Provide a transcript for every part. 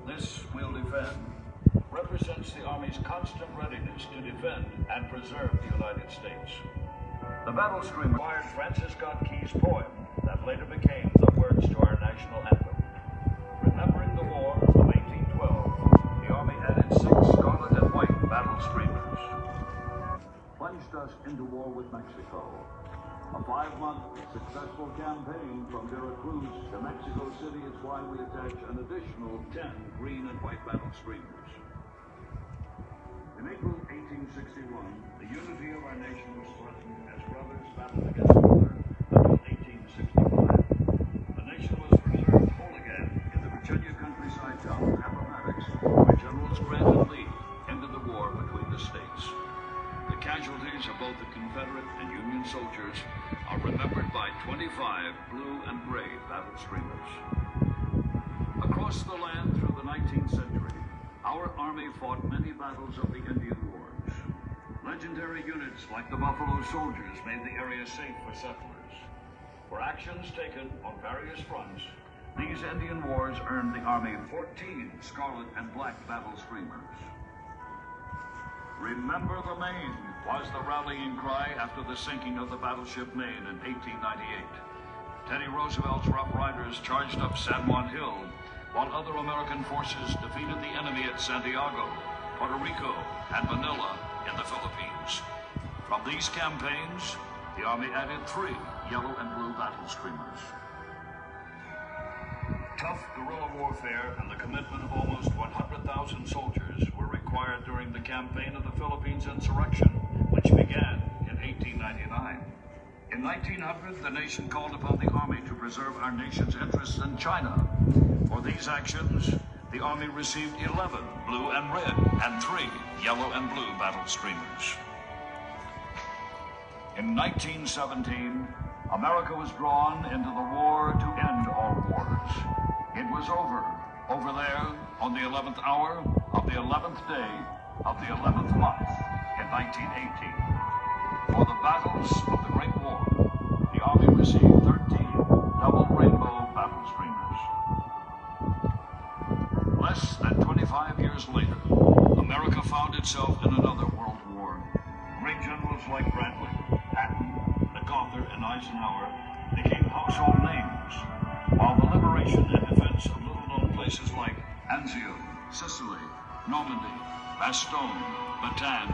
This will defend represents the Army's constant readiness to defend and preserve the United States. The battle stream inspired Francis Scott Key's poem that later became the words to our national anthem. Remembering the War of 1812, the Army added 6 scarlet and white battle streamers. Plunged us into war with Mexico. A 5-month successful campaign from Veracruz to Mexico City is why we attach an additional 10 green and white battle streamers. In April 1861, the unity of our nation was threatened as brothers battled against one another until 1865. The nation was preserved whole again in the Virginia countryside town of Appomattox, where Generals Grant and Lee ended the war between the states. The casualties of both the Confederate and Union soldiers are remembered by 25 blue and gray battle streamers. Across the land through the 19th century, our Army fought many battles of the Indian Wars. Legendary units like the Buffalo Soldiers made the area safe for settlers. For actions taken on various fronts, these Indian Wars earned the Army 14 scarlet and black battle streamers. Remember the Maine was the rallying cry after the sinking of the battleship Maine in 1898. Teddy Roosevelt's Rough Riders charged up San Juan Hill, while other American forces defeated the enemy at Santiago, Puerto Rico, and Manila in the Philippines. From these campaigns, the Army added 3 yellow and blue battle streamers. Tough guerrilla warfare and the commitment of almost 100,000 soldiers were required during the campaign of the Philippines insurrection, which began in 1899. In 1900, the nation called upon the Army to preserve our nation's interests in China. For these actions, the Army received 11 blue and red and 3 yellow and blue battle streamers. In 1917, America was drawn into the war to end all wars. It was over there, on the 11th hour of the 11th day of the 11th month in 1918. For the battles of the Great War, the Army received 13 double rainbow battle streamers. Less than 25 years later, America found itself in another world war. Great generals like Bradley, Patton, MacArthur, and Eisenhower became household names, while the liberation and defense of little-known places like Anzio, Sicily, Normandy, Bastogne, Bataan,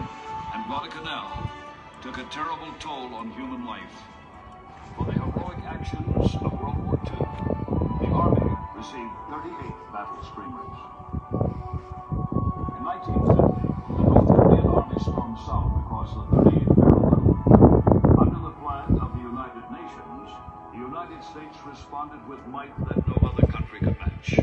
and Guadalcanal took a terrible toll on human life. For the heroic actions of World War II, the Army received 38 battle streamers. In 1950, the North Korean Army stormed south across the 38th parallel. Under the flag of the United Nations, the United States responded with might that no other country could match.